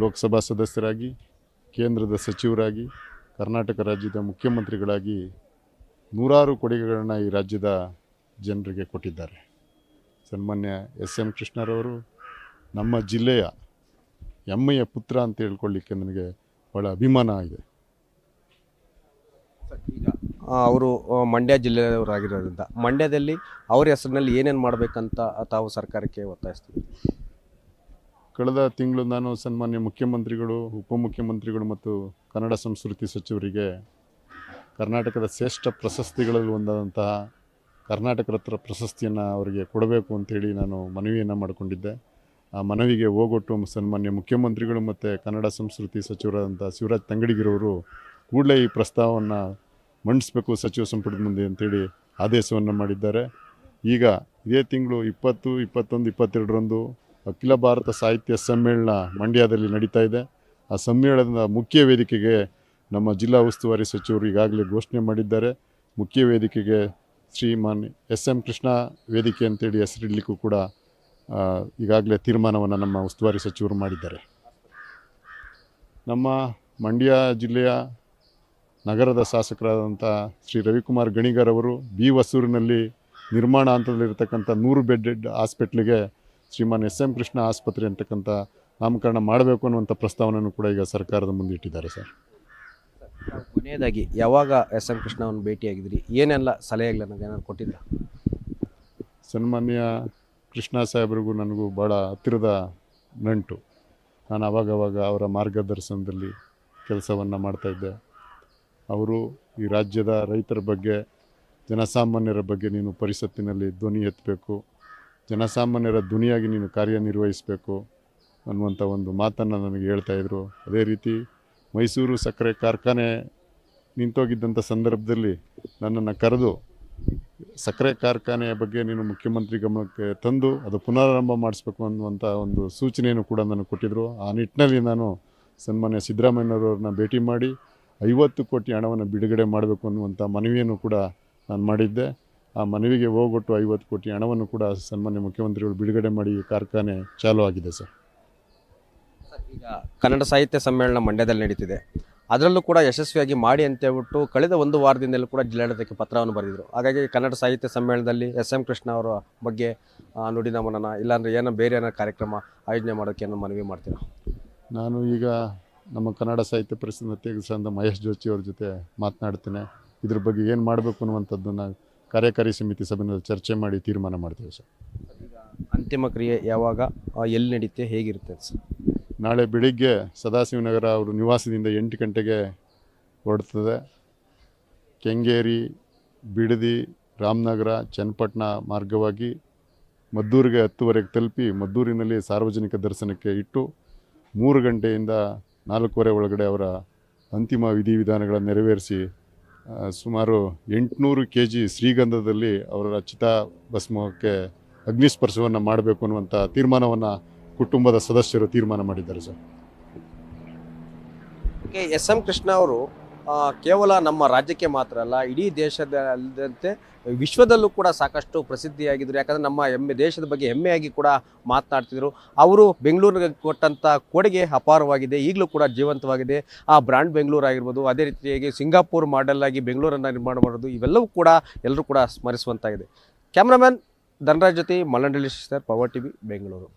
ಲೋಕಸಭಾ ಸದಸ್ಯರಾಗಿ, ಕೇಂದ್ರದ ಸಚಿವರಾಗಿ, ಕರ್ನಾಟಕ ರಾಜ್ಯದ ಮುಖ್ಯಮಂತ್ರಿಗಳಾಗಿ ನೂರಾರು ಕೊಡುಗೆಗಳನ್ನು ಈ ರಾಜ್ಯದ ಜನರಿಗೆ ಕೊಟ್ಟಿದ್ದಾರೆ. ಸನ್ಮಾನ್ಯ ಎಸ್.ಎಂ. ಕೃಷ್ಣರವರು ನಮ್ಮ ಜಿಲ್ಲೆಯ ಹೆಮ್ಮೆಯ ಪುತ್ರ ಅಂತ ಹೇಳ್ಕೊಳ್ಳಿಕ್ಕೆ ನನಗೆ ಭಾಳ ಅಭಿಮಾನ ಇದೆ. ಈಗ ಅವರು ಮಂಡ್ಯ ಜಿಲ್ಲೆಯವರಾಗಿರೋದ್ರಿಂದ ಮಂಡ್ಯದಲ್ಲಿ ಅವರ ಹೆಸರಿನಲ್ಲಿ ಏನೇನು ಮಾಡಬೇಕಂತ ತಾವು ಸರ್ಕಾರಕ್ಕೆ ಒತ್ತಾಯಿಸ್ತೀವಿ? ಕಳೆದ ತಿಂಗಳು ನಾನು ಸನ್ಮಾನ್ಯ ಮುಖ್ಯಮಂತ್ರಿಗಳು, ಉಪಮುಖ್ಯಮಂತ್ರಿಗಳು ಮತ್ತು ಕನ್ನಡ ಸಂಸ್ಕೃತಿ ಸಚಿವರಿಗೆ ಕರ್ನಾಟಕದ ಶ್ರೇಷ್ಠ ಪ್ರಶಸ್ತಿಗಳಲ್ಲಿ ಒಂದಾದಂತಹ ಕರ್ನಾಟಕ ರತ್ನ ಪ್ರಶಸ್ತಿಯನ್ನು ಅವರಿಗೆ ಕೊಡಬೇಕು ಅಂಥೇಳಿ ನಾನು ಮನವಿಯನ್ನು ಮಾಡಿಕೊಂಡಿದ್ದೆ. ಆ ಮನವಿಗೆ ಹೋಗೊಟ್ಟು ಸನ್ಮಾನ್ಯ ಮುಖ್ಯಮಂತ್ರಿಗಳು ಮತ್ತು ಕನ್ನಡ ಸಂಸ್ಕೃತಿ ಸಚಿವರಾದಂಥ ಶಿವರಾಜ್ ತಂಗಡಗಿರವರು ಕೂಡಲೇ ಈ ಪ್ರಸ್ತಾವವನ್ನು ಮಂಡಿಸಬೇಕು ಸಚಿವ ಸಂಪುಟದ ಮುಂದೆ ಅಂತೇಳಿ ಆದೇಶವನ್ನು ಮಾಡಿದ್ದಾರೆ. ಈಗ ಇದೇ ತಿಂಗಳು 20, 21, 22ರಂದು ಅಖಿಲ ಭಾರತ ಸಾಹಿತ್ಯ ಸಮ್ಮೇಳನ ಮಂಡ್ಯದಲ್ಲಿ ನಡೀತಾ ಇದೆ. ಆ ಸಮ್ಮೇಳನದ ಮುಖ್ಯ ವೇದಿಕೆಗೆ ನಮ್ಮ ಜಿಲ್ಲಾ ಉಸ್ತುವಾರಿ ಸಚಿವರು ಈಗಾಗಲೇ ಘೋಷಣೆ ಮಾಡಿದ್ದಾರೆ. ಮುಖ್ಯ ವೇದಿಕೆಗೆ ಶ್ರೀಮಾನ್ ಎಸ್.ಎಂ. ಕೃಷ್ಣ ವೇದಿಕೆ ಅಂತೇಳಿ ಹೆಸರಿಡಲಿಕ್ಕೂ ಕೂಡ ಈಗಾಗಲೇ ತೀರ್ಮಾನವನ್ನು ನಮ್ಮ ಉಸ್ತುವಾರಿ ಸಚಿವರು ಮಾಡಿದ್ದಾರೆ. ನಮ್ಮ ಮಂಡ್ಯ ಜಿಲ್ಲೆಯ ನಗರದ ಶಾಸಕರಾದಂಥ ಶ್ರೀ ರವಿಕುಮಾರ್ ಗಣಿಗರ್ ಅವರು ಬಿ ಹೊಸೂರಿನಲ್ಲಿ ನಿರ್ಮಾಣ ಹಂತದಲ್ಲಿರ್ತಕ್ಕಂಥ 100 ಬೆಡ್ ಹಾಸ್ಪಿಟ್ಲಿಗೆ ಶ್ರೀಮಾನ್ ಎಸ್.ಎಂ. ಕೃಷ್ಣ ಆಸ್ಪತ್ರೆ ಅಂತಕ್ಕಂಥ ನಾಮಕರಣ ಮಾಡಬೇಕು ಅನ್ನುವಂಥ ಪ್ರಸ್ತಾವನೆಯನ್ನು ಕೂಡ ಈಗ ಸರ್ಕಾರದ ಮುಂದೆ ಇಟ್ಟಿದ್ದಾರೆ ಸರ್. ಕೊನೆಯದಾಗಿ ಯಾವಾಗ ಎಸ್.ಎಂ. ಕೃಷ್ಣವನ್ನು ಭೇಟಿಯಾಗಿದ್ರಿ, ಏನೆಲ್ಲ ಸಲಹೆಗಳನ್ನು ಏನಾದ್ರು ಕೊಟ್ಟಿದ್ರಾ? ಸನ್ಮಾನ್ಯ ಕೃಷ್ಣ ಸಾಹೇಬರಿಗೂ ನನಗೂ ಭಾಳ ಹತ್ತಿರದ ನಂಟು. ನಾನು ಆವಾಗವಾಗ ಅವರ ಮಾರ್ಗದರ್ಶನದಲ್ಲಿ ಕೆಲಸವನ್ನು ಮಾಡ್ತಾಯಿದ್ದೆ. ಅವರು ಈ ರಾಜ್ಯದ ರೈತರ ಬಗ್ಗೆ, ಜನಸಾಮಾನ್ಯರ ಬಗ್ಗೆ ನೀನು ಪರಿಷತ್ತಿನಲ್ಲಿ ಧ್ವನಿ ಎತ್ತಬೇಕು, ಜನಸಾಮಾನ್ಯರ ಧ್ವನಿಯಾಗಿ ನೀನು ಕಾರ್ಯನಿರ್ವಹಿಸಬೇಕು ಅನ್ನುವಂಥ ಒಂದು ಮಾತನ್ನು ನನಗೆ ಹೇಳ್ತಾಯಿದ್ರು. ಅದೇ ರೀತಿ ಮೈಸೂರು ಸಕ್ಕರೆ ಕಾರ್ಖಾನೆ ನಿಂತೋಗಿದ್ದಂಥ ಸಂದರ್ಭದಲ್ಲಿ ನನ್ನನ್ನು ಕರೆದು ಸಕ್ಕರೆ ಕಾರ್ಖಾನೆಯ ಬಗ್ಗೆ ನೀನು ಮುಖ್ಯಮಂತ್ರಿ ಗಮನಕ್ಕೆ ತಂದು ಅದು ಪುನರಾರಂಭ ಮಾಡಿಸ್ಬೇಕು ಅನ್ನುವಂಥ ಒಂದು ಸೂಚನೆಯನ್ನು ಕೂಡ ನನಗೆ ಕೊಟ್ಟಿದ್ದರು. ಆ ನಿಟ್ಟಿನಲ್ಲಿ ನಾನು ಸನ್ಮಾನ್ಯ ಸಿದ್ದರಾಮಯ್ಯನವರನ್ನ ಭೇಟಿ ಮಾಡಿ 50 ಕೋಟಿ ಹಣವನ್ನು ಬಿಡುಗಡೆ ಮಾಡಬೇಕು ಅನ್ನುವಂಥ ಮನವಿಯನ್ನು ಕೂಡ ನಾನು ಮಾಡಿದ್ದೆ. ಆ ಮನವಿಗೆ ಹೋಗೊಟ್ಟು 50 ಕೋಟಿ ಹಣವನ್ನು ಕೂಡ ಸನ್ಮಾನ್ಯ ಮುಖ್ಯಮಂತ್ರಿಗಳು ಬಿಡುಗಡೆ ಮಾಡಿ ಕಾರ್ಖಾನೆ ಚಾಲೂ ಆಗಿದೆ ಸರ್. ಈಗ ಕನ್ನಡ ಸಾಹಿತ್ಯ ಸಮ್ಮೇಳನ ಮಂಡ್ಯದಲ್ಲಿ ನಡೀತಿದೆ, ಅದರಲ್ಲೂ ಕೂಡ ಯಶಸ್ವಿಯಾಗಿ ಮಾಡಿ ಅಂತೇಳ್ಬಿಟ್ಟು ಕಳೆದ 1 ವಾರದಿಂದಲೂ ಕೂಡ ಜಿಲ್ಲಾಡಳಿತಕ್ಕೆ ಪತ್ರವನ್ನು ಬರೆದಿದ್ರು. ಹಾಗಾಗಿ ಕನ್ನಡ ಸಾಹಿತ್ಯ ಸಮ್ಮೇಳನದಲ್ಲಿ ಎಸ್.ಎಂ. ಕೃಷ್ಣ ಅವರ ಬಗ್ಗೆ ನುಡಿನ ಮನನ ಇಲ್ಲಾಂದರೆ ಏನೋ ಬೇರೆ ಏನೋ ಕಾರ್ಯಕ್ರಮ ಆಯೋಜನೆ ಮಾಡೋಕ್ಕೆ ಏನೋ ಮನವಿ ಮಾಡ್ತೀರಾ? ನಾನು ಈಗ ನಮ್ಮ ಕನ್ನಡ ಸಾಹಿತ್ಯ ಪರಿಷತ್ ಅಧ್ಯಕ್ಷರಾದ ಮಹೇಶ್ ಜೋಶಿ ಅವ್ರ ಜೊತೆ ಮಾತನಾಡ್ತೇನೆ. ಇದ್ರ ಬಗ್ಗೆ ಏನು ಮಾಡಬೇಕು ಅನ್ನುವಂಥದ್ದನ್ನು ಕಾರ್ಯಕಾರಿ ಸಮಿತಿ ಸಭೆಯಲ್ಲಿ ಚರ್ಚೆ ಮಾಡಿ ತೀರ್ಮಾನ ಮಾಡ್ತೇವೆ ಸರ್. ಅಂತಿಮ ಕ್ರಿಯೆ ಯಾವಾಗ, ಎಲ್ಲಿ ನಡೀತೆ, ಹೇಗಿರುತ್ತೆ ಸರ್? ನಾಳೆ ಬೆಳಿಗ್ಗೆ ಸದಾಶಿವನಗರ ಅವರು ನಿವಾಸದಿಂದ 8 ಗಂಟೆಗೆ ಹೊರಡ್ತದೆ. ಕೆಂಗೇರಿ, ಬಿಡದಿ, ರಾಮನಗರ, ಚನ್ನಪಟ್ಟಣ ಮಾರ್ಗವಾಗಿ ಮದ್ದೂರಿಗೆ 10:30ಗೆ ತಲುಪಿ ಮದ್ದೂರಿನಲ್ಲಿ ಸಾರ್ವಜನಿಕ ದರ್ಶನಕ್ಕೆ ಇಟ್ಟು 3 ಗಂಟೆಯಿಂದ 4:15 ಒಳಗಡೆ ಅವರ ಅಂತಿಮ ವಿಧಿವಿಧಾನಗಳನ್ನು ನೆರವೇರಿಸಿ ಸುಮಾರು 800 kg ಶ್ರೀಗಂಧದಲ್ಲಿ ಅವರ ಚಿತಾಭಸ್ಮಕ್ಕೆ ಅಗ್ನಿಸ್ಪರ್ಶವನ್ನು ಮಾಡಬೇಕು ಅನ್ನುವಂಥ ತೀರ್ಮಾನವನ್ನು ಕುಟುಂಬದ ಸದಸ್ಯರು ತೀರ್ಮಾನ ಮಾಡಿದ್ದಾರೆ ಸರ್. ಎಸ್.ಎಂ. ಕೃಷ್ಣ ಅವರು ಕೇವಲ ನಮ್ಮ ರಾಜ್ಯಕ್ಕೆ ಮಾತ್ರ ಅಲ್ಲ, ಇಡೀ ದೇಶದಲ್ಲದಂತೆ ವಿಶ್ವದಲ್ಲೂ ಕೂಡ ಸಾಕಷ್ಟು ಪ್ರಸಿದ್ಧಿಯಾಗಿದ್ದರು. ಯಾಕಂದರೆ ನಮ್ಮ ದೇಶದ ಬಗ್ಗೆ ಹೆಮ್ಮೆಯಾಗಿ ಕೂಡ ಮಾತನಾಡ್ತಿದ್ರು. ಅವರು ಬೆಂಗಳೂರಿಗೆ ಕೊಟ್ಟಂಥ ಕೊಡುಗೆ ಅಪಾರವಾಗಿದೆ, ಈಗಲೂ ಕೂಡ ಜೀವಂತವಾಗಿದೆ. ಆ ಬ್ರ್ಯಾಂಡ್ ಬೆಂಗಳೂರು ಆಗಿರ್ಬೋದು, ಅದೇ ರೀತಿಯಾಗಿ ಸಿಂಗಾಪುರ್ ಮಾಡೆಲ್ ಆಗಿ ಬೆಂಗಳೂರನ್ನು ನಿರ್ಮಾಣ ಮಾಡೋದು, ಇವೆಲ್ಲವೂ ಕೂಡ ಎಲ್ಲರೂ ಕೂಡ ಸ್ಮರಿಸುವಂತಾಗಿದೆ. ಕ್ಯಾಮ್ರಾಮನ್ ಧನರಾಜ್ ಜೊತೆ ಮಲ್ಲಂಡಳ್ಳಿ ಸರ್, ಪವರ್ ಟಿವಿ, ಬೆಂಗಳೂರು.